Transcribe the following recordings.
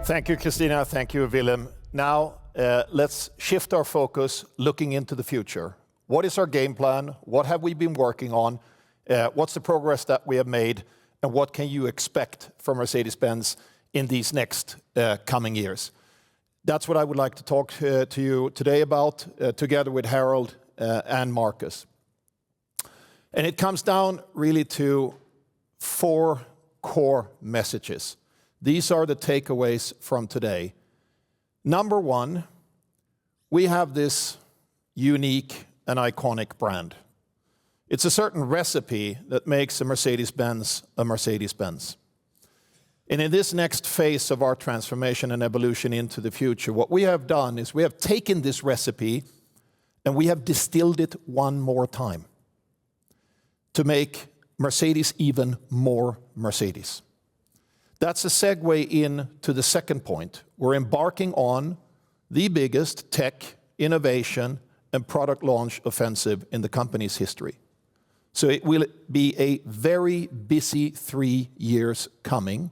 Thank you, Christina. Thank you, Willem. Now, let's shift our focus looking into the future. What is our game plan? What have we been working on? What's the progress that we have made? And what can you expect from Mercedes-Benz in these next coming years? That's what I would like to talk to you today about, together with Harold and Marcus. And it comes down really to 4 core messages. These are the takeaways from today. Number 1, we have this unique and iconic brand. It's a certain recipe that makes a Mercedes-Benz a Mercedes-Benz. And in this next phase of our transformation and evolution into the future, what we have done is we have taken this recipe and we have distilled it one more time to make Mercedes even more Mercedes. That's a segue into the second point. We're embarking on the biggest tech, innovation, and product launch offensive in the company's history. So it will be a very busy 3 years coming,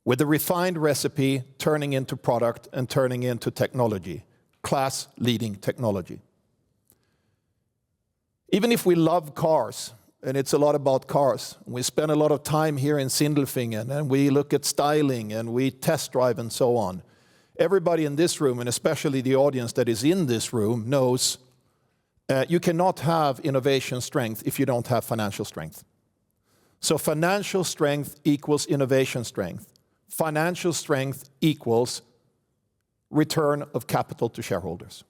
with a refined recipe turning into product and turning into technology, class-leading technology. Even if we love cars, and it's a lot about cars, we spend a lot of time here in Sindelfingen, and we look at styling, and we test drive, and so on. Everybody in this room, and especially the audience that is in this room, knows you cannot have innovation strength if you don't have financial strength. So financial strength equals innovation strength. Financial strength equals return of capital to shareholders.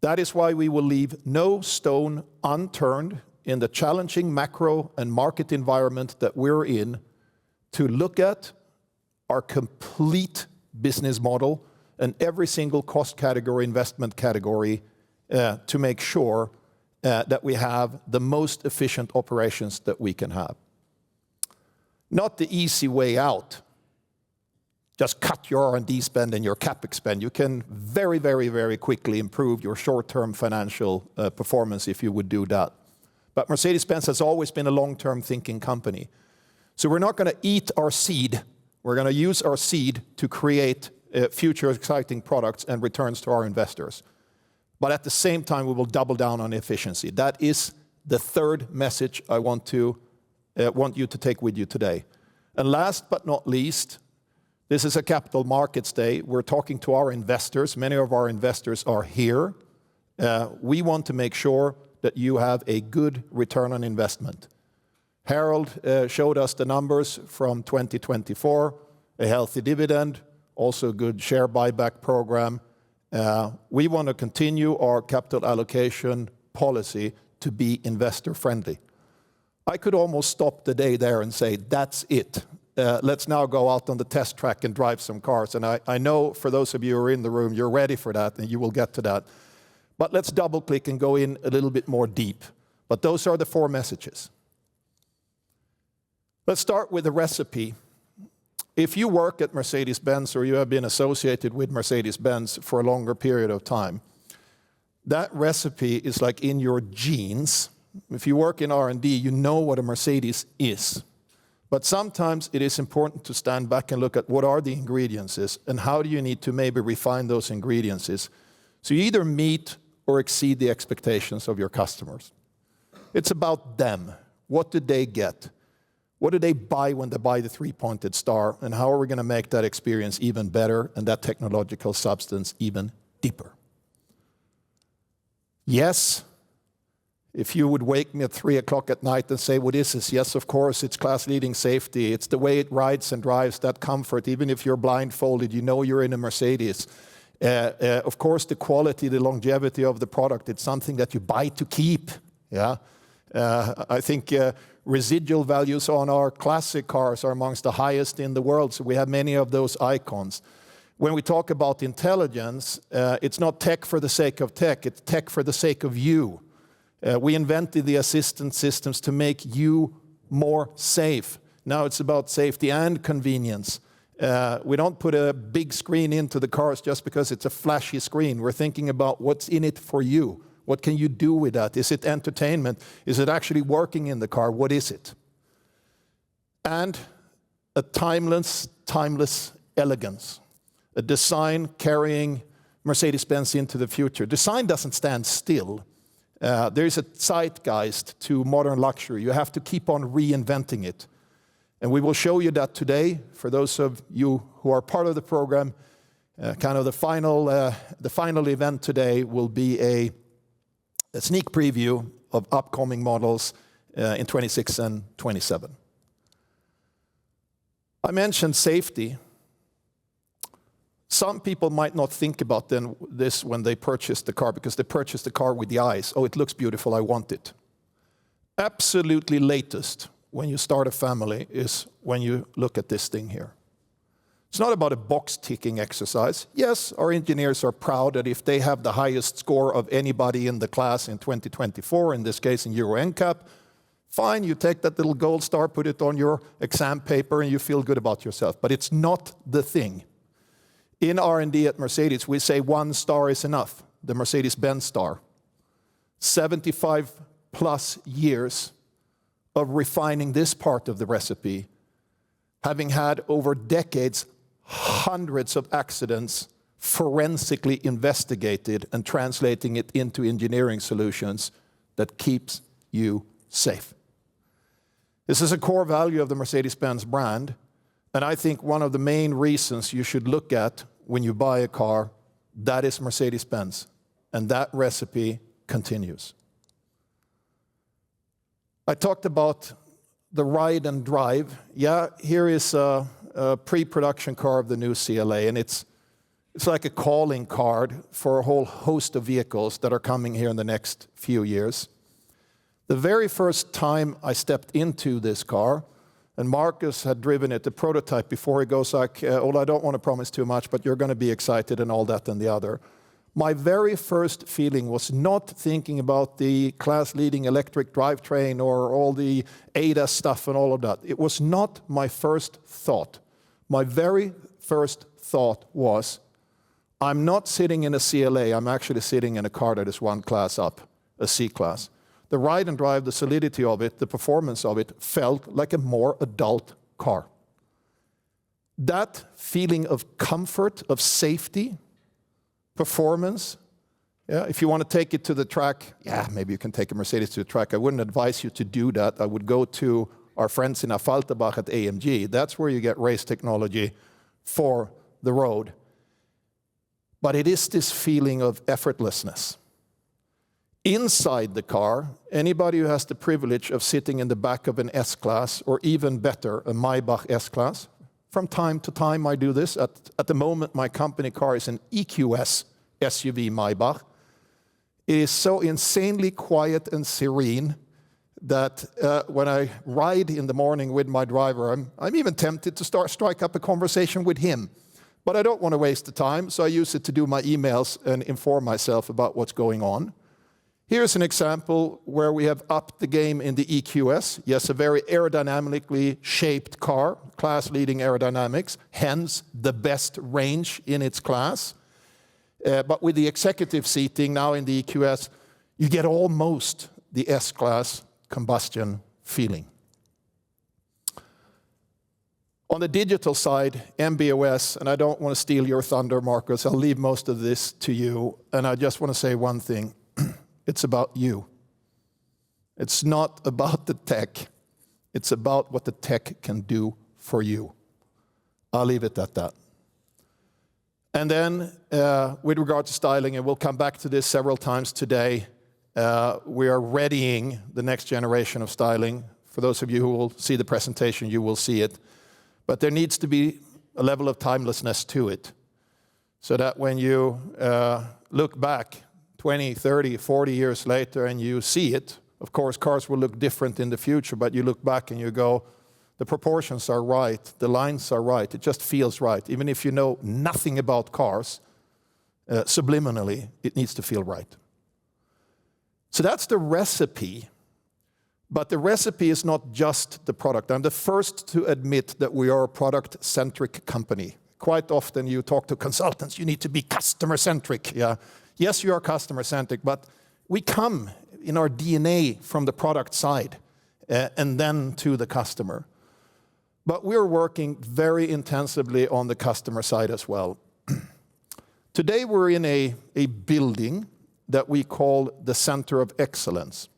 That is why we will leave no stone unturned in the challenging macro and market environment that we're in to look at our complete business model and every single cost category, investment category, to make sure that we have the most efficient operations that we can have. Not the easy way out. Just cut your R&D spend and your CapEx spend. You can very, very, very quickly improve your short-term financial performance if you would do that. But Mercedes-Benz has always been a long-term thinking company. So we're not going to eat our seed. We're going to use our seed to create future exciting products and returns to our investors. But at the same time, we will double down on efficiency. That is the third message I want you to take with you today. And last but not least, this is a Capital Markets Day. We're talking to our investors. Many of our investors are here. We want to make sure that you have a good return on investment. Harold showed us the numbers from 2024, a healthy dividend, also a good share buyback program. We want to continue our capital allocation policy to be investor friendly. I could almost stop the day there and say, that's it. Let's now go out on the test track and drive some cars. And I know for those of you who are in the room, you're ready for that and you will get to that. But let's double click and go in a little bit more deep. But those are the 4 messages. Let's start with the recipe. If you work at Mercedes-Benz or you have been associated with Mercedes-Benz for a longer period of time, that recipe is like in your genes. If you work in R&D, you know what a Mercedes is. But sometimes it is important to stand back and look at what are the ingredients and how do you need to maybe refine those ingredients. So you either meet or exceed the expectations of your customers. It's about them. What do they get? What do they buy when they buy the 3-pointed star? And how are we going to make that experience even better and that technological substance even deeper? Yes. If you would wake me at 3 o'clock at night and say, what is this? Yes, of course, it's class-leading safety. It's the way it rides and drives, that comfort. Even if you're blindfolded, you know you're in a Mercedes. Of course, the quality, the longevity of the product, it's something that you buy to keep. Yeah, I think residual values on our classic cars are amongst the highest in the world, so we have many of those icons. When we talk about intelligence, it's not tech for the sake of tech, it's tech for the sake of you. We invented the assistance systems to make you more safe. Now it's about safety and convenience. We don't put a big screen into the cars just because it's a flashy screen. We're thinking about what's in it for you. What can you do with that? Is it entertainment? Is it actually working in the car? What is it? And a timeless elegance, a design carrying Mercedes-Benz into the future. Design doesn't stand still. There is a zeitgeist to modern luxury. You have to keep on reinventing it. And we will show you that today. For those of you who are part of the program, kind of the final event today will be a sneak preview of upcoming models in 26 and 27. I mentioned safety. Some people might not think about this when they purchase the car, because they purchase the car with the eyes. Oh, it looks beautiful, I want it. Absolutely latest when you start a family is when you look at this thing here. It's not about a box-ticking exercise. Yes, our engineers are proud that if they have the highest score of anybody in the class in 2024, in this case in Euro NCAP, fine, you take that little gold star, put it on your exam paper, and you feel good about yourself. But it's not the thing. In R&D at Mercedes, we say 1 star is enough, the Mercedes-Benz star. 75 plus years of refining this part of the recipe, having had over decades hundreds of accidents forensically investigated and translating it into engineering solutions that keeps you safe. This is a core value of the Mercedes-Benz brand, and I think one of the main reasons you should look at when you buy a car, that is Mercedes-Benz, and that recipe continues. I talked about the ride and drive. Yeah, here is a pre-production car of the new CLA, and it's like a calling card for a whole host of vehicles that are coming here in the next few years. The very first time I stepped into this car, and Marcus had driven it, the prototype, before he goes like, Ola, I don't want to promise too much, but you're going to be excited and all that and the other. My very first feeling was not thinking about the class-leading electric drivetrain or all the ADAS stuff and all of that. It was not my first thought. My very first thought was, I'm not sitting in a CLA, I'm actually sitting in a car that is 1 class up, a C-class. The ride and drive, the solidity of it, the performance of it felt like a more adult car. That feeling of comfort, of safety, performance, yeah, if you want to take it to the track, yeah, maybe you can take a Mercedes to the track. I wouldn't advise you to do that. I would go to our friends in Affalterbach at AMG. That's where you get race technology for the road. But it is this feeling of effortlessness. Inside the car, anybody who has the privilege of sitting in the back of an S-Class, or even better, a Maybach S-Class, from time to time I do this. At the moment, my company car is an EQS SUV Maybach. It is so insanely quiet and serene that when I ride in the morning with my driver, I'm even tempted to strike up a conversation with him. But I don't want to waste the time, so I use it to do my emails and inform myself about what's going on. Here's an example where we have upped the game in the EQS. Yes, a very aerodynamically shaped car, class-leading aerodynamics, hence the best range in its class. But with the executive seating now in the EQS, you get almost the S-Class combustion feeling. On the digital side, MB.OS, and I don't want to steal your thunder, Marcus, I'll leave most of this to you, and I just want to say one thing. It's about you. It's not about the tech. It's about what the tech can do for you. I'll leave it at that. And then, with regard to styling, and we'll come back to this several times today, we are readying the next generation of styling. For those of you who will see the presentation, you will see it. But there needs to be a level of timelessness to it, so that when you look back 20, 30, 40 years later and you see it, of course cars will look different in the future, but you look back and you go, the proportions are right, the lines are right, it just feels right. Even if you know nothing about cars, subliminally, it needs to feel right. So that's the recipe. But the recipe is not just the product. I'm the first to admit that we are a product-centric company. Quite often you talk to consultants, you need to be customer-centric. Yeah. Yes, you are customer-centric, but we come in our DNA from the product side and then to the customer. But we're working very intensively on the customer side as well. Today we're in a building that we call the Center of Excellence.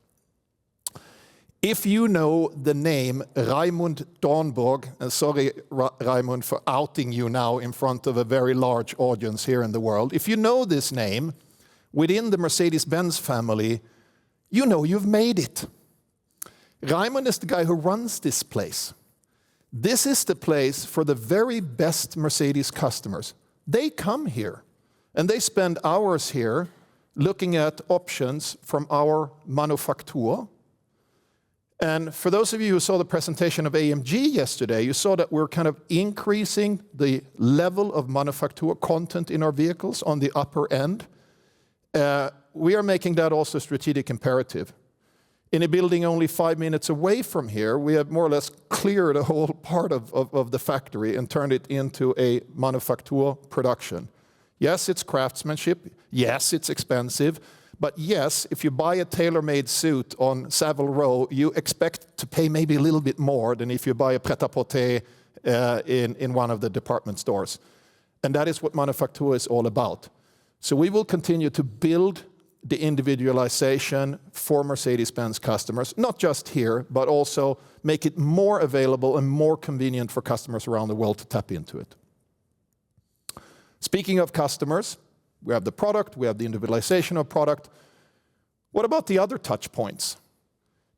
If you know the name Raimund Dornborg, and sorry Raimund for outing you now in front of a very large audience here in the world. If you know this name within the Mercedes-Benz family, you know you've made it. Raimund is the guy who runs this place. This is the place for the very best Mercedes customers. They come here and they spend hours here looking at options from our manufacture. And for those of you who saw the presentation of AMG yesterday, you saw that we're kind of increasing the level of manufacture content in our vehicles on the upper end. We are making that also a strategic imperative. In a building only 5 minutes away from here, we have more or less cleared a whole part of the factory and turned it into a manufacture production. Yes, it's craftsmanship. Yes, it's expensive. But yes, if you buy a tailor-made suit on Savile Row, you expect to pay maybe a little bit more than if you buy a pret-à-porter in one of the department stores. And that is what manufacture is all about. So we will continue to build the individualization for Mercedes-Benz customers, not just here, but also make it more available and more convenient for customers around the world to tap into it. Speaking of customers, we have the product, we have the individualization of product. What about the other touch points?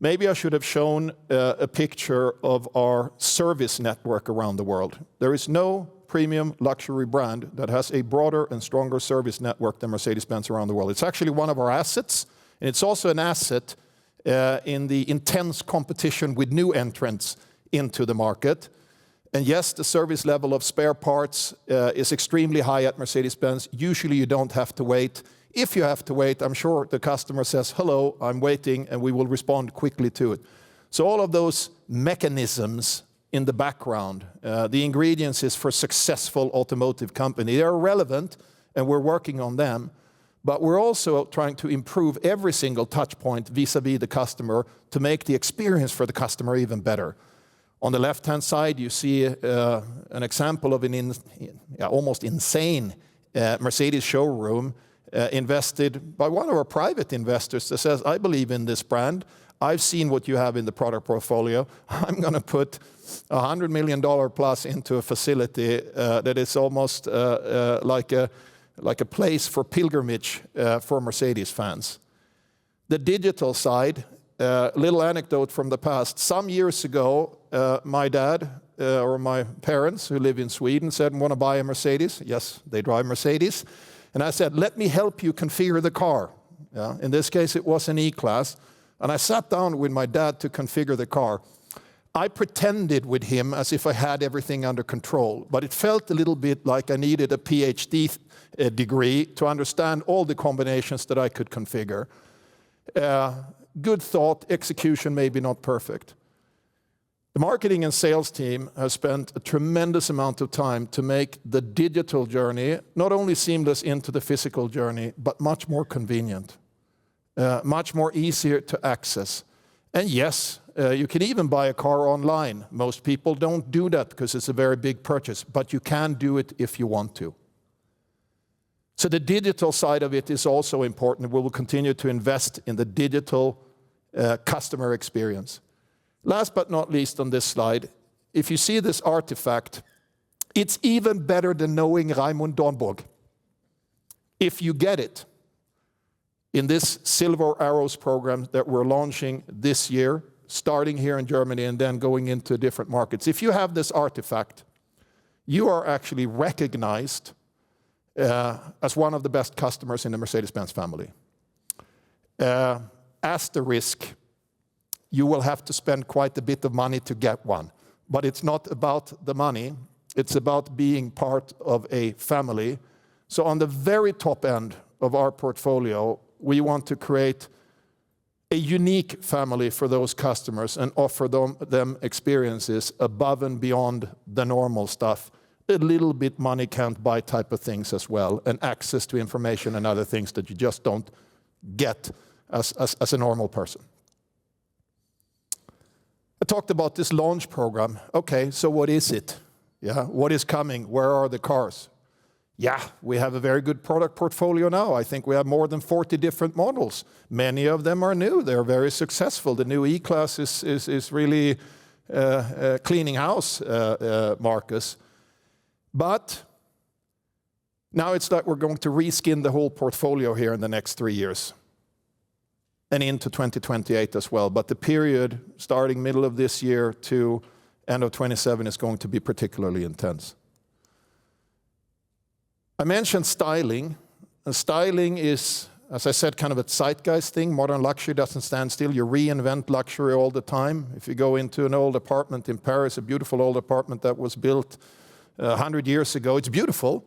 Maybe I should have shown a picture of our service network around the world. There is no premium luxury brand that has a broader and stronger service network than Mercedes-Benz around the world. It's actually one of our assets, and it's also an asset in the intense competition with new entrants into the market. And yes, the service level of spare parts is extremely high at Mercedes-Benz. Usually you don't have to wait. If you have to wait, I'm sure the customer says, hello, I'm waiting, and we will respond quickly to it. So all of those mechanisms in the background, the ingredients is for successful automotive company. They are relevant, and we're working on them. But we're also trying to improve every single touch point vis-a-vis the customer to make the experience for the customer even better. On the left-hand side, you see an example of an almost insane Mercedes showroom invested by one of our private investors that says, I believe in this brand. I've seen what you have in the product portfolio. I'm going to put $100 million plus into a facility that is almost like a place for pilgrimage for Mercedes fans. The digital side, little anecdote from the past. Some years ago, my dad or my parents who live in Sweden said, want to buy a Mercedes? Yes, they drive Mercedes. And I said, let me help you configure the car. In this case, it was an E-Class. And I sat down with my dad to configure the car. I pretended with him as if I had everything under control, but it felt a little bit like I needed a PhD degree to understand all the combinations that I could configure. Good thought, execution maybe not perfect. The marketing and sales team has spent a tremendous amount of time to make the digital journey not only seamless into the physical journey, but much more convenient, much more easier to access. And yes, you can even buy a car online. Most people don't do that because it's a very big purchase, but you can do it if you want to. So the digital side of it is also important. We will continue to invest in the digital customer experience. Last but not least on this slide, if you see this artifact, it's even better than knowing Raimund Dornborg. If you get it in this Silver Arrows program that we're launching this year, starting here in Germany and then going into different markets. If you have this artifact, you are actually recognized as one of the best customers in the Mercedes-Benz family. Asterisk, you will have to spend quite a bit of money to get one. But it's not about the money, it's about being part of a family. So on the very top end of our portfolio, we want to create a unique family for those customers and offer them experiences above and beyond the normal stuff. A little bit money can't buy type of things as well, and access to information and other things that you just don't get as a normal person. A talked about this launch program. Okay, so what is it? Yeah, what is coming? Where are the cars? Yeah, we have a very good product portfolio now. I think we have more than 40 different models. Many of them are new. They're very successful. The new E-Class is really cleaning house, Marcus. But now it's like we're going to reskin the whole portfolio here in the next 3 years and into 2028 as well. But the period starting middle of this year to end of 27 is going to be particularly intense. I mentioned styling. And styling is, as I said, kind of a zeitgeist thing. Modern luxury doesn't stand still. You reinvent luxury all the time. If you go into an old apartment in Paris, a beautiful old apartment that was built 100 years ago, it's beautiful.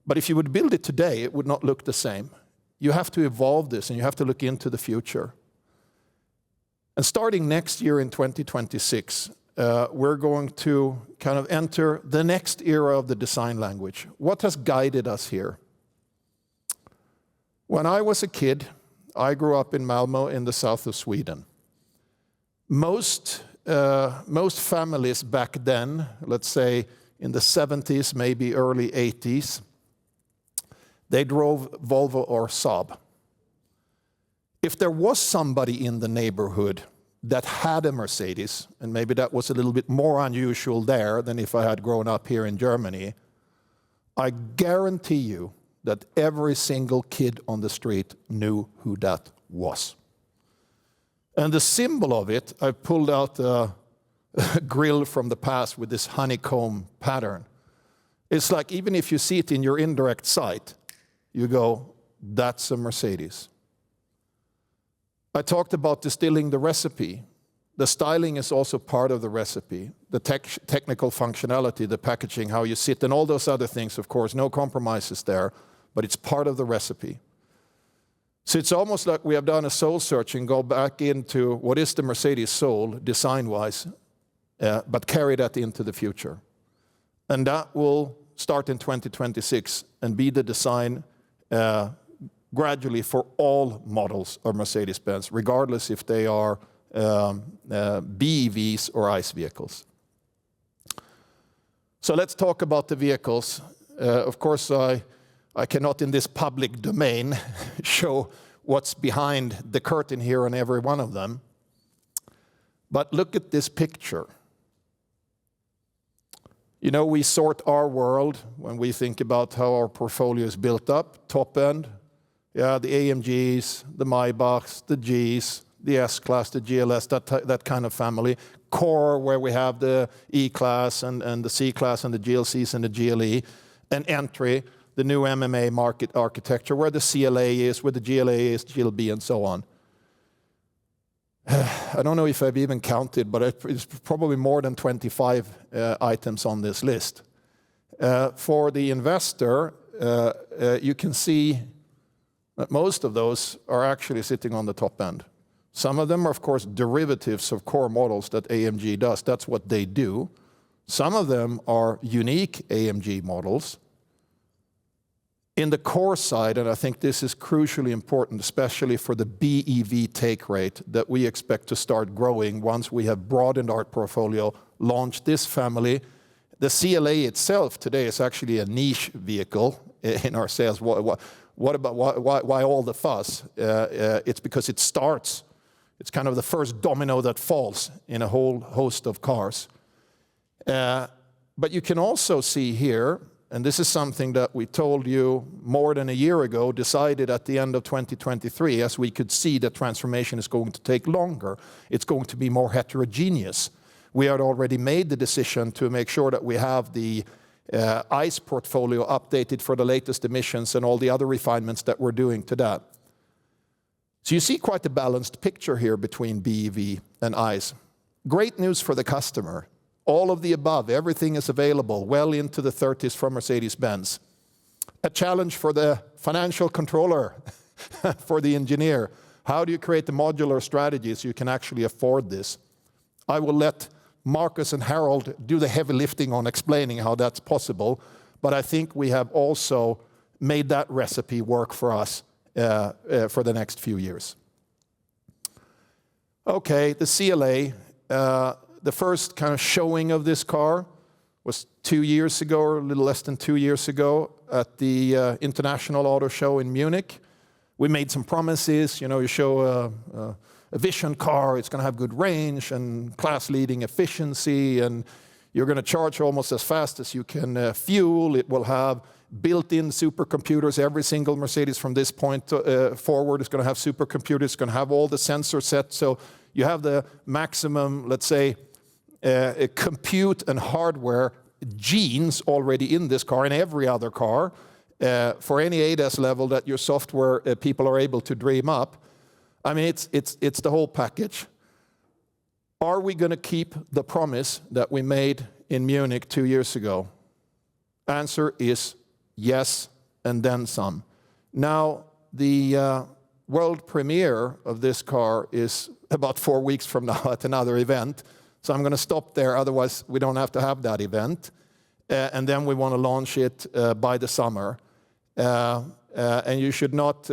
But if you would build it today, it would not look the same. You have to evolve this and you have to look into the future. And starting next year in 2026, we're going to kind of enter the next era of the design language. What has guided us here? When I was a kid, I grew up in Malmö in the south of Sweden. Most families back then, let's say in the 70s, maybe early 80s, they drove Volvo or Saab. If there was somebody in the neighborhood that had a Mercedes, and maybe that was a little bit more unusual there than if I had grown up here in Germany, I guarantee you that every single kid on the street knew who that was. And the symbol of it, I pulled out a grill from the past with this honeycomb pattern. It's like even if you see it in your indirect sight, you go, that's a Mercedes. I talked about distilling the recipe. The styling is also part of the recipe. The technical functionality, the packaging, how you sit, and all those other things, of course, no compromises there, but it's part of the recipe. So it's almost like we have done a soul search and go back into what is the Mercedes soul, design-wise, but carry that into the future. And that will start in 2026 and be the design gradually for all models of Mercedes-Benz, regardless if they are BEVs or ICE vehicles. So let's talk about the vehicles. Of course, I cannot in this public domain show what's behind the curtain here on every one of them. But look at this picture. You know, we sort our world when we think about how our portfolio is built up, top end. Yeah, the AMGs, the Maybachs, the Gs, the S-Class, the GLS, that kind of family. Core, where we have the E-Class and the C-Class and the GLCs and the GLE. And entry, the new MMA market architecture, where the CLA is, where the GLA is, GLB, and so on. I don't know if I've even counted, but it's probably more than 25 items on this list. For the investor, you can see that most of those are actually sitting on the top end. Some of them are, of course, derivatives of core models that AMG does. That's what they do. Some of them are unique AMG models. In the core side, and I think this is crucially important, especially for the BEV take rate that we expect to start growing once we have broadened our portfolio, launched this family. The CLA itself today is actually a niche vehicle in our sales. Why all the fuss? It's because it starts. It's kind of the first domino that falls in a whole host of cars. But you can also see here, and this is something that we told you more than a year ago, decided at the end of 2023, as we could see that transformation is going to take longer. It's going to be more heterogeneous. We had already made the decision to make sure that we have the ICE portfolio updated for the latest emissions and all the other refinements that we're doing to that. So you see quite a balanced picture here between BEV and ICE. Great news for the customer. All of the above, everything is available well into the 30s from Mercedes-Benz. A challenge for the financial controller, for the engineer. How do you create the modular strategy so you can actually afford this? I will let Marcus and Harold do the heavy lifting on explaining how that's possible, but I think we have also made that recipe work for us for the next few years. Okay, the CLA the first kind of showing of this car was 2 years ago, or a little less than 2 years ago, at the International Auto Show in Munich. We made some promises. You show a vision car, it's going to have good range and class-leading efficiency, and you're going to charge almost as fast as you can fuel. It will have built-in supercomputers. Every single Mercedes from this point forward is going to have supercomputers. It's going to have all the sensor sets. So you have the maximum, let's say, compute and hardware genes already in this car and every other car for any ADAS level that your software people are able to dream up. I mean, it's the whole package. Are we going to keep the promise that we made in Munich 2 years ago? Answer is yes, and then some. Now, the world premiere of this car is about 4 weeks from now at another event. So I'm going to stop there, otherwise we don't have to have that event. And then we want to launch it by the summer. And you should not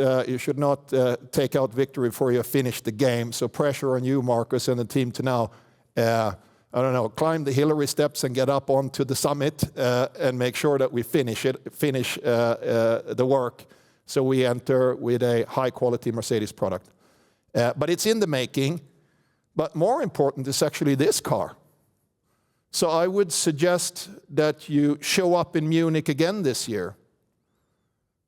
take out victory before you have finished the game. So pressure on you, Marcus, and the team to now, I don't know, climb the Hillary steps and get up onto the summit and make sure that we finish the work, so we enter with a high-quality Mercedes product. But it's in the making. But more important is actually this car. So I would suggest that you show up in Munich again this year,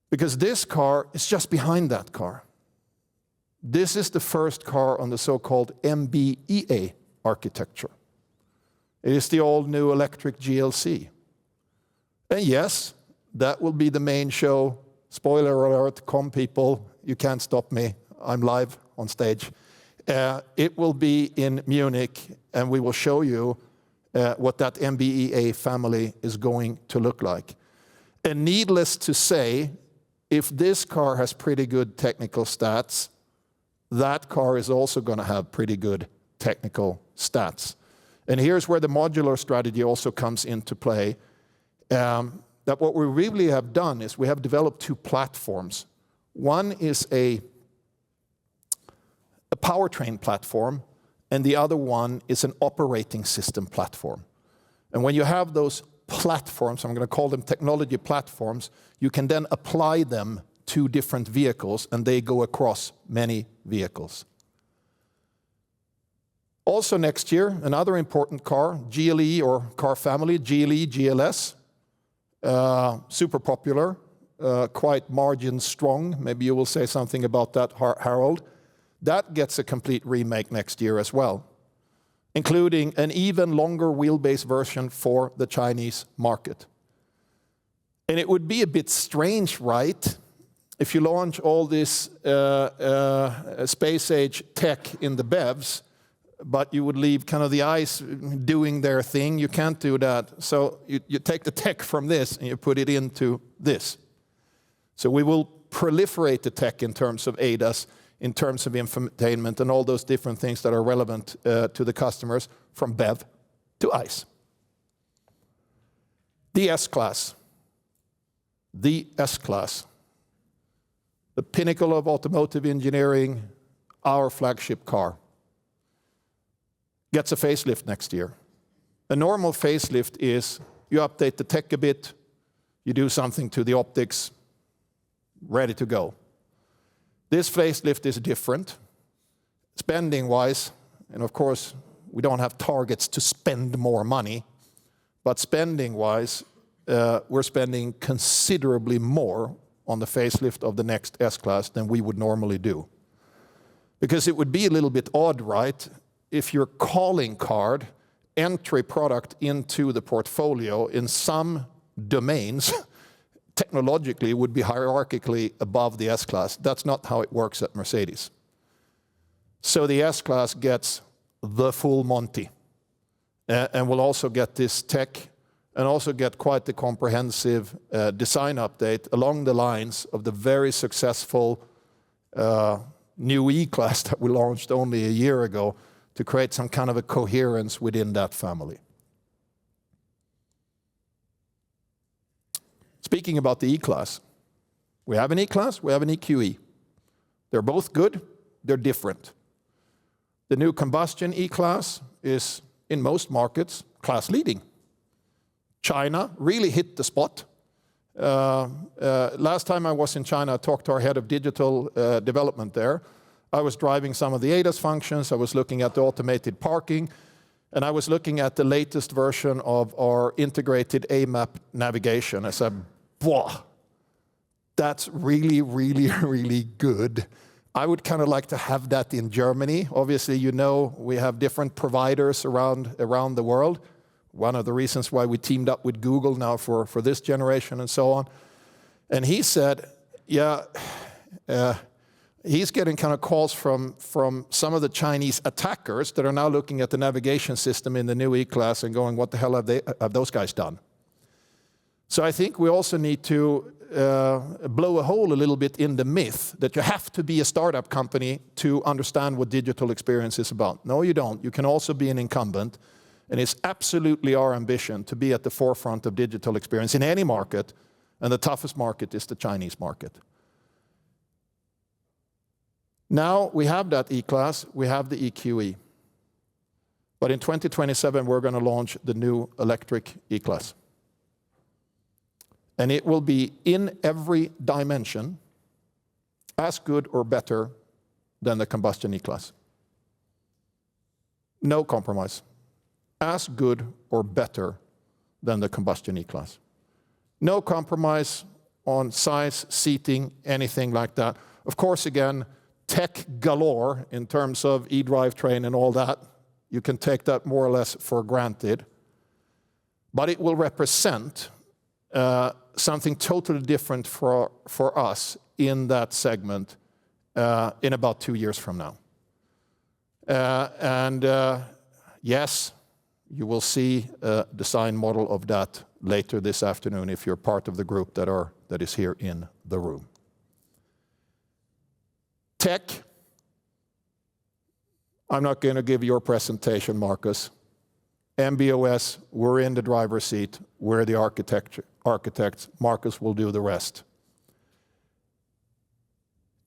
because this car is just behind that car. This is the first car on the so-called MB.EA architecture. It is the all-new electric GLC. And yes, that will be the main show. Spoiler alert, come people, you can't stop me. I'm live on stage. It will be in Munich, and we will show you what that MB.EA family is going to look like. And needless to say, if this car has pretty good technical stats, that car is also going to have pretty good technical stats. And here's where the modular strategy also comes into play. That what we really have done is we have developed 2 platforms. One is a powertrain platform, and the other one is an operating system platform. And when you have those platforms, I'm going to call them technology platforms, you can then apply them to different vehicles, and they go across many vehicles. Also next year, another important car, GLE or car family, GLE, GLS, super popular, quite margin strong. Maybe you will say something about that, Harold. That gets a complete remake next year as well, including an even longer wheelbase version for the Chinese market. And it would be a bit strange, right, if you launch all this space-age tech in the BEVs, but you would leave kind of the ICE doing their thing. You can't do that. So you take the tech from this and you put it into this. So we will proliferate the tech in terms of ADAS, in terms of infotainment and all those different things that are relevant to the customers, from BEV to ICE. The S-Class. The S-Class. The pinnacle of automotive engineering, our flagship car, gets a facelift next year. A normal facelift is you update the tech a bit, you do something to the optics, ready to go. This facelift is different, spending-wise, and of course, we don't have targets to spend more money, but spending-wise, we're spending considerably more on the facelift of the next S-Class than we would normally do. Because it would be a little bit odd, right, if your calling card entry product into the portfolio in some domains technologically would be hierarchically above the S-Class. That's not how it works at Mercedes. So the S-Class gets the full Monty, and will also get this tech and also get quite the comprehensive design update along the lines of the very successful new E-Class that we launched only a year ago, to create some kind of a coherence within that family. Speaking about the E-Class, we have an E-Class, we have an EQE. They're both good, they're different. The new combustion E-Class is, in most markets, class leading. China really hit the spot. Last time I was in China, I talked to our head of digital development there. I was driving some of the ADAS functions, I was looking at the automated parking, and I was looking at the latest version of our integrated AMAP navigation. I said, "Wow, that's really, really, really good. I would kind of like to have that in Germany." Obviously, you know, we have different providers around the world. One of the reasons why we teamed up with Google now for this generation and so on. And he said, yeah, he's getting kind of calls from some of the Chinese attackers that are now looking at the navigation system in the new E-Class and going, what the hell have those guys done? So I think we also need to blow a hole a little bit in the myth that you have to be a startup company to understand what digital experience is about. No, you don't. You can also be an incumbent. And it's absolutely our ambition to be at the forefront of digital experience in any market, and the toughest market is the Chinese market. Now we have that E-Class, we have the EQE. But in 2027, we're going to launch the new electric E-Class. And it will be in every dimension as good or better than the combustion E-Class. No compromise. As good or better than the combustion E-Class. No compromise on size, seating, anything like that. Of course, again, tech galore in terms of e-drivetrain and all that. You can take that more or less for granted. But it will represent something totally different for us in that segment in about 2 years from now. Yes, you will see a design model of that later this afternoon if you're part of the group that is here in the room. Tech. I'm not going to give your presentation, Marcus. MB.OS, we're in the driver's seat. We're the architects. Marcus will do the rest.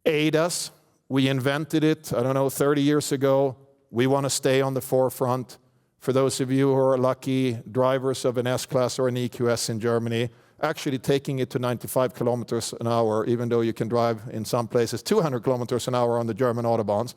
ADAS, we invented it, 30 years ago. We want to stay on the forefront. For those of you who are lucky drivers of an S-Class or an EQS in Germany, actually taking it to 95 kilometers an hour, even though you can drive in some places 200 kilometers an hour on the German autobahns.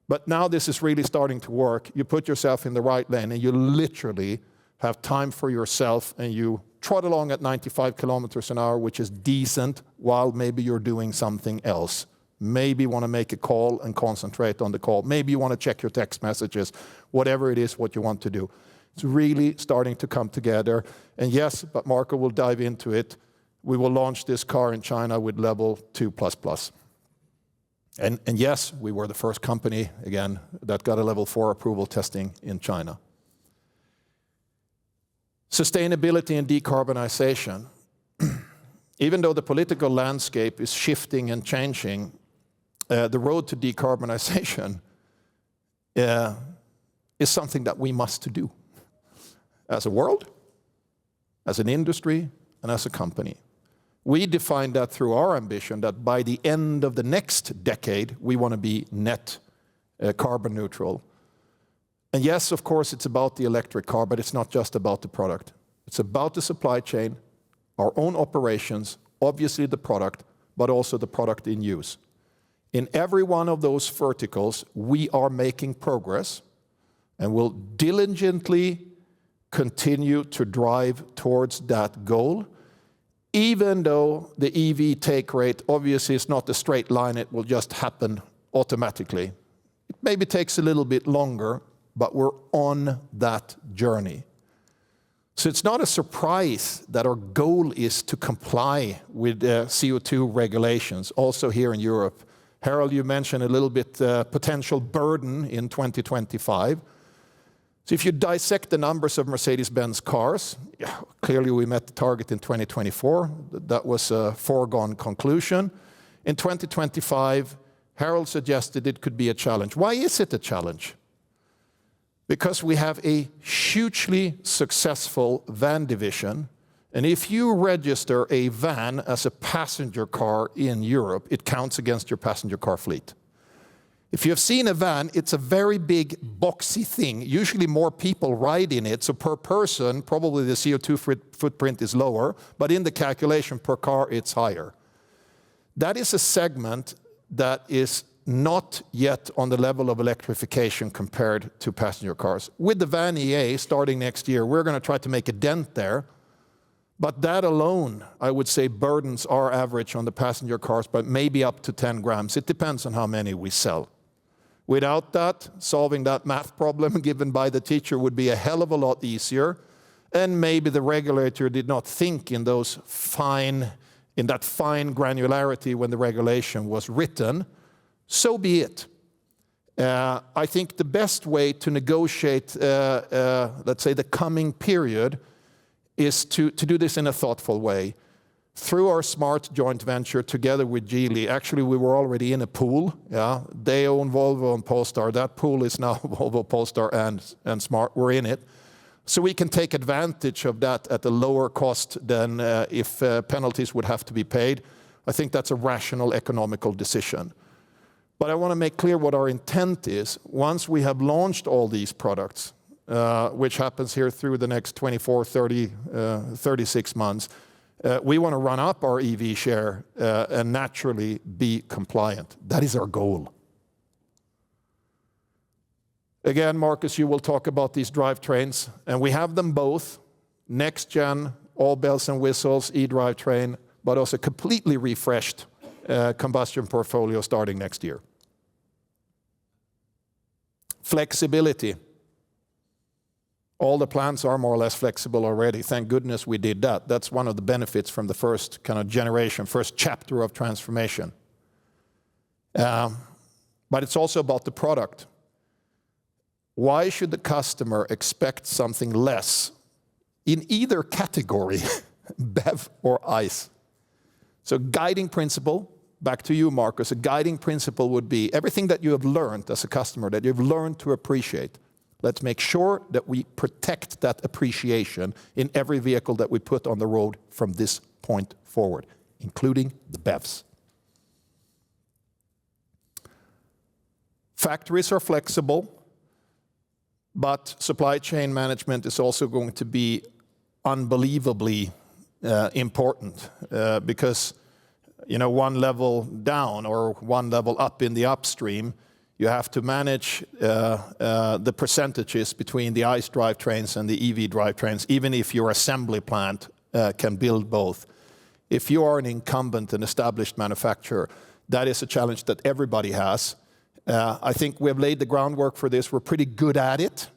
But now this is really starting to work. You put yourself in the right lane and you literally have time for yourself and you trot along at 95 kilometers an hour, which is decent, while maybe you're doing something else. Maybe you want to make a call and concentrate on the call. Maybe you want to check your text messages, whatever it is what you want to do. It's really starting to come together. And yes, but Marco will dive into it. We will launch this car in China with level 2++. And yes, we were the first company, again, that got a level 4 approval testing in China. Sustainability and decarbonization. Even though the political landscape is shifting and changing, the road to decarbonization is something that we must do as a world, as an industry, and as a company. We define that through our ambition that by the end of the next decade, we want to be net carbon neutral. And yes, of course, it's about the electric car, but it's not just about the product. It's about the supply chain, our own operations, obviously the product, but also the product in use. In every one of those verticals, we are making progress and will diligently continue to drive towards that goal, even though the EV take rate obviously is not a straight line, it will just happen automatically. It maybe takes a little bit longer, but we're on that journey. So it's not a surprise that our goal is to comply with CO2 regulations, also here in Europe. Harold, you mentioned a little bit potential burden in 2025. So if you dissect the numbers of Mercedes-Benz cars, clearly we met the target in 2024. That was a foregone conclusion. In 2025, Harold suggested it could be a challenge. Why is it a challenge? Because we have a hugely successful van division, and if you register a van as a passenger car in Europe, it counts against your passenger car fleet. If you have seen a van, it's a very big boxy thing. Usually more people ride in it, so per person, probably the CO2 footprint is lower, but in the calculation per car, it's higher. That is a segment that is not yet on the level of electrification compared to passenger cars. With the Van EA starting next year, we're going to try to make a dent there. But that alone, I would say, burdens our average on the passenger cars by maybe up to 10 grams. It depends on how many we sell. Without that, solving that math problem given by the teacher would be a hell of a lot easier. And maybe the regulator did not think in that fine granularity when the regulation was written. So be it. I think the best way to negotiate, let's say, the coming period is to do this in a thoughtful way. Through our smart joint venture together with Geely, actually we were already in a pool. Yeah, they own Volvo and Polestar. That pool is now Volvo, Polestar and Smart. We're in it. So we can take advantage of that at a lower cost than if penalties would have to be paid. I think that's a rational economical decision. But I want to make clear what our intent is. Once we have launched all these products, which happens here through the next 24, 30, 36 months, we want to run up our EV share and naturally be compliant. That is our goal. Again, Marcus, you will talk about these drivetrains, and we have them both, next gen, all bells and whistles, e-drivetrain, but also completely refreshed combustion portfolio starting next year. Flexibility. All the plants are more or less flexible already. Thank goodness we did that. That's one of the benefits from the first kind of generation, first chapter of transformation. But it's also about the product. Why should the customer expect something less in either category, BEV or ICE? So guiding principle, back to you, Marcus, a guiding principle would be everything that you have learned as a customer, that you've learned to appreciate. Let's make sure that we protect that appreciation in every vehicle that we put on the road from this point forward, including the BEVs. Factories are flexible, but supply chain management is also going to be unbelievably important because, you know, one level down or one level up in the upstream, you have to manage the percentages between the ICE drivetrains and the EV drivetrains, even if your assembly plant can build both. If you are an incumbent and established manufacturer, that is a challenge that everybody has. I think we have laid the groundwork for this. We're pretty good at it.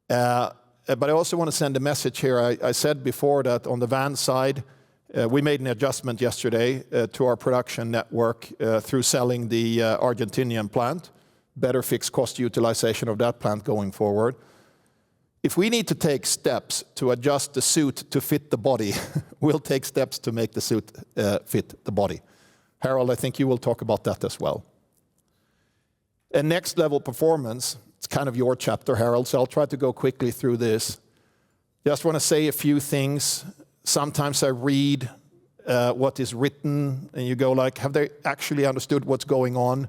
But I also want to send a message here. I said before that on the van side, we made an adjustment yesterday to our production network through selling the Argentinian plant. Better fixed cost utilization of that plant going forward. If we need to take steps to adjust the suit to fit the body, we'll take steps to make the suit fit the body. Harold, I think you will talk about that as well. And next level performance, it's kind of your chapter, Harold, so I'll try to go quickly through this. Just want to say a few things. Sometimes I read what is written and you go like, have they actually understood what's going on?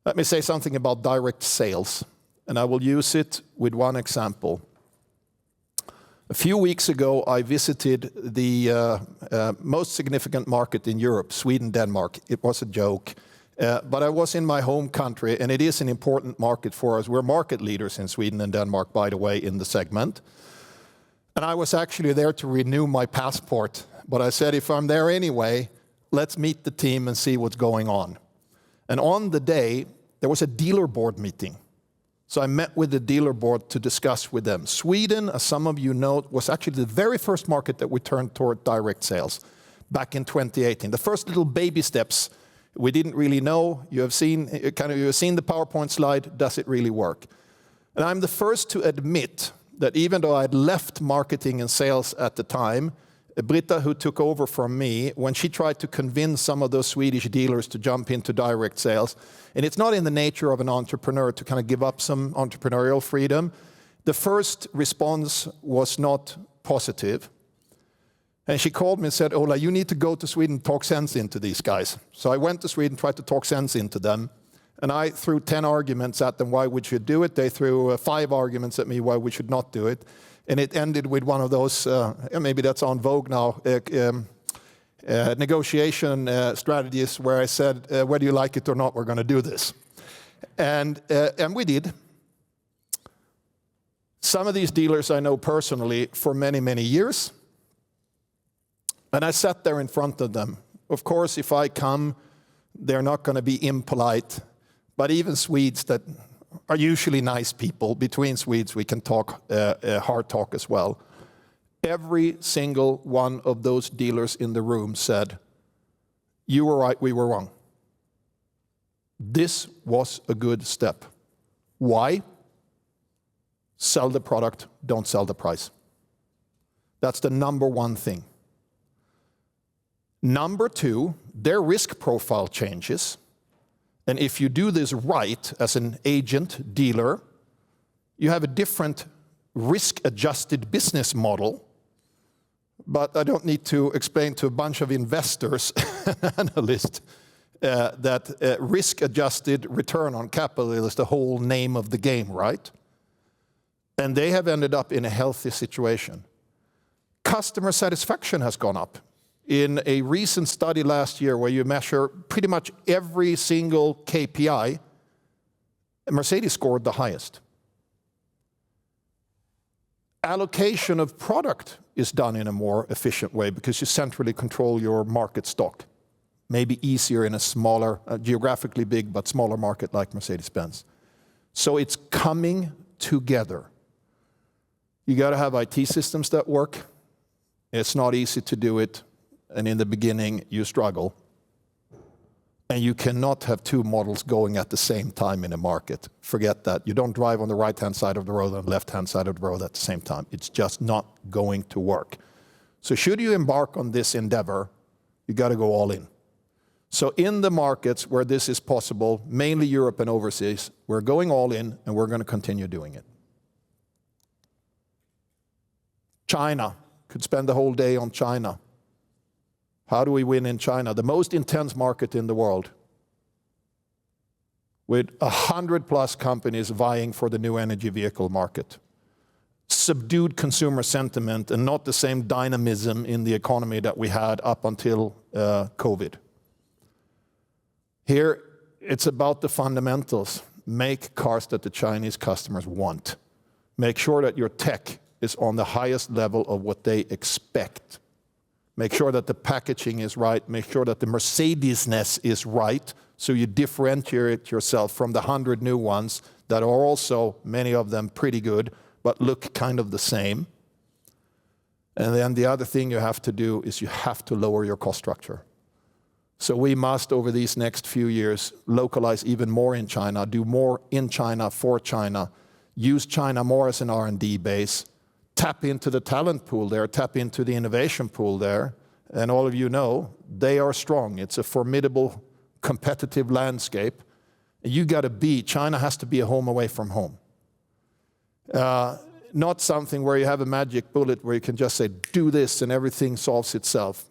Let me say something about direct sales, and I will use it with one example. A few weeks ago, I visited the most significant market in Europe, Sweden, Denmark. It was a joke, but I was in my home country, and it is an important market for us. We're market leaders in Sweden and Denmark, by the way, in the segment. And I was actually there to renew my passport, but I said, if I'm there anyway, let's meet the team and see what's going on. And on the day, there was a dealer board meeting. So I met with the dealer board to discuss with them. Sweden, as some of you know, was actually the very first market that we turned toward direct sales back in 2018. The first little baby steps, we didn't really know. You have seen the PowerPoint slide. Does it really work? And I'm the first to admit that even though I had left marketing and sales at the time, Britta, who took over from me, when she tried to convince some of those Swedish dealers to jump into direct sales, and it's not in the nature of an entrepreneur to kind of give up some entrepreneurial freedom, the first response was not positive. And she called me and said, Ola, you need to go to Sweden and talk sense into these guys. So I went to Sweden, tried to talk sense into them. And I threw 10 arguments at them why we should do it. They threw 5 arguments at me why we should not do it. And it ended with one of those, maybe that's on vogue now, negotiation strategies where I said, whether you like it or not, we're going to do this. And we did. Some of these dealers I know personally for many, many years. And I sat there in front of them. Of course, if I come, they're not going to be impolite. But even Swedes that are usually nice people, between Swedes we can talk hard talk as well. Every single one of those dealers in the room said, you were right, we were wrong. This was a good step. Why? Sell the product, don't sell the price. That's the number one thing. Number 2, their risk profile changes. And if you do this right as an agent, dealer, you have a different risk-adjusted business model. But I don't need to explain to a bunch of investors, analysts, that risk-adjusted return on capital is the whole name of the game, right? And they have ended up in a healthy situation. Customer satisfaction has gone up. In a recent study last year where you measure pretty much every single KPI, Mercedes scored the highest. Allocation of product is done in a more efficient way because you centrally control your market stock. Maybe easier in a smaller, geographically big but smaller market like Mercedes-Benz. So it's coming together. You got to have IT systems that work. It's not easy to do it. And in the beginning, you struggle. And you cannot have 2 models going at the same time in a market. Forget that. You don't drive on the right-hand side of the road and the left-hand side of the road at the same time. It's just not going to work. So should you embark on this endeavor, you got to go all in. So in the markets where this is possible, mainly Europe and overseas, we're going all in and we're going to continue doing it. China. Could spend the whole day on China. How do we win in China? The most intense market in the world, with 100+ companies vying for the new energy vehicle market. Subdued consumer sentiment and not the same dynamism in the economy that we had up until COVID. Here, it's about the fundamentals. Make cars that the Chinese customers want. Make sure that your tech is on the highest level of what they expect. Make sure that the packaging is right. Make sure that the Mercedes-ness is right, so you differentiate yourself from the 100 new ones that are also, many of them, pretty good, but look kind of the same. And then the other thing you have to do is you have to lower your cost structure. So we must, over these next few years, localize even more in China, do more in China for China, use China more as an R&D base, tap into the talent pool there, tap into the innovation pool there. And all of you know, they are strong. It's a formidable competitive landscape. You got to be, China has to be a home away from home. Not something where you have a magic bullet where you can just say, do this and everything solves itself.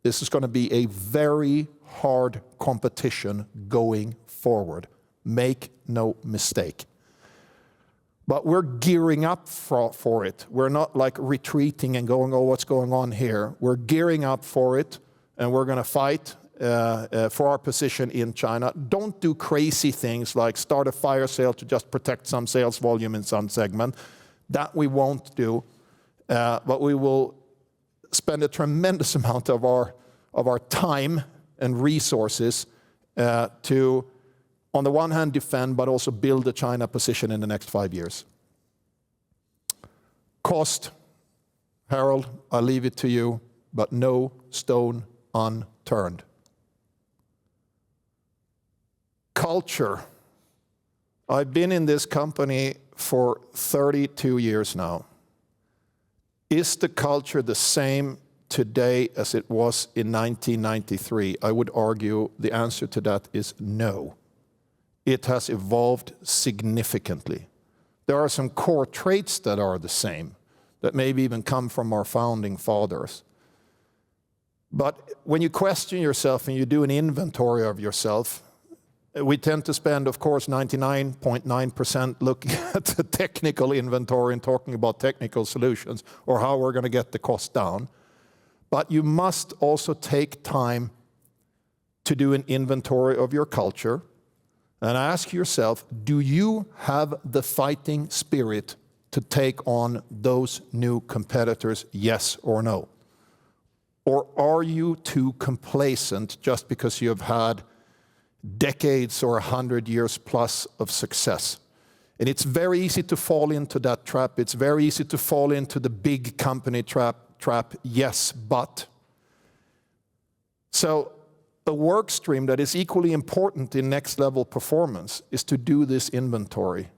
This is going to be a very hard competition going forward. Make no mistake. But we're gearing up for it. We're not like retreating and going, oh, what's going on here? We're gearing up for it, and we're going to fight for our position in China. Don't do crazy things like start a fire sale to just protect some sales volume in some segment. That we won't do. But we will spend a tremendous amount of our time and resources to, on the one hand, defend, but also build the China position in the next 5 years. Cost, Harold, I'll leave it to you, but no stone unturned. Culture. I've been in this company for 32 years now. Is the culture the same today as it was in 1993? I would argue the answer to that is no. It has evolved significantly. There are some core traits that are the same, that maybe even come from our founding fathers. But when you question yourself and you do an inventory of yourself, We tend to spend, of course, 99.9% looking at the technical inventory and talking about technical solutions or how we're going to get the cost down. But you must also take time to do an inventory of your culture and ask yourself, do you have the fighting spirit to take on those new competitors, yes or no? Or are you too complacent just because you have had decades or 100 years plus of success? And it's very easy to fall into that trap. It's very easy to fall into the big company trap, yes, but. So a work stream that is equally important in next level performance is to do this inventory.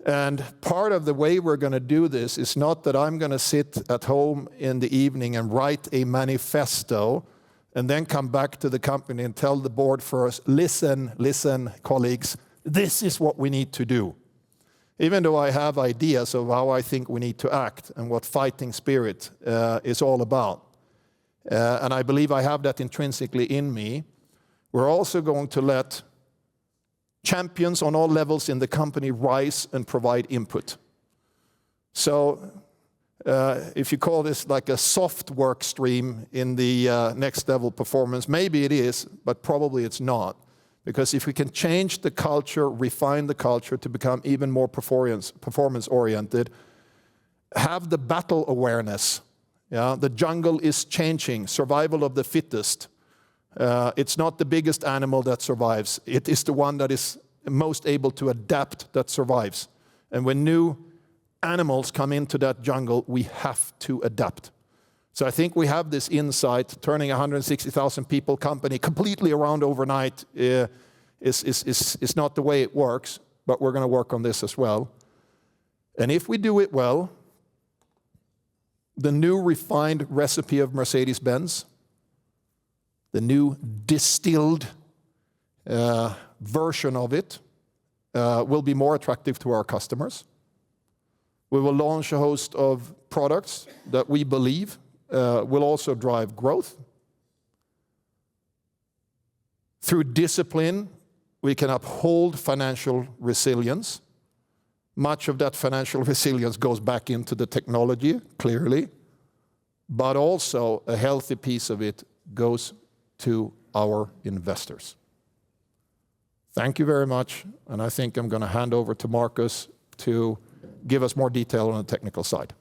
And part of the way we're going to do this is not that I'm going to sit at home in the evening and write a manifesto and then come back to the company and tell the board first, listen, colleagues, this is what we need to do. Even though I have ideas of how I think we need to act and what fighting spirit is all about. And I believe I have that intrinsically in me. We're also going to let champions on all levels in the company rise and provide input. So if you call this like a soft work stream in the next level performance, maybe it is, but probably it's not. Because if we can change the culture, refine the culture to become even more performance-oriented, have the battle awareness. Yeah? The jungle is changing, survival of the fittest. It's not the biggest animal that survives. It is the one that is most able to adapt that survives. And when new animals come into that jungle, we have to adapt. So I think we have this insight. Turning a 160,000 people company completely around overnight is not the way it works, but we're going to work on this as well. And if we do it well, the new refined recipe of Mercedes-Benz, the new distilled version of it will be more attractive to our customers. We will launch a host of products that we believe will also drive growth. Through discipline, we can uphold financial resilience. Much of that financial resilience goes back into the technology, clearly, but also a healthy piece of it goes to our investors. Thank you very much, and I think I'm going to hand over to Marcus to give us more detail on the technical side.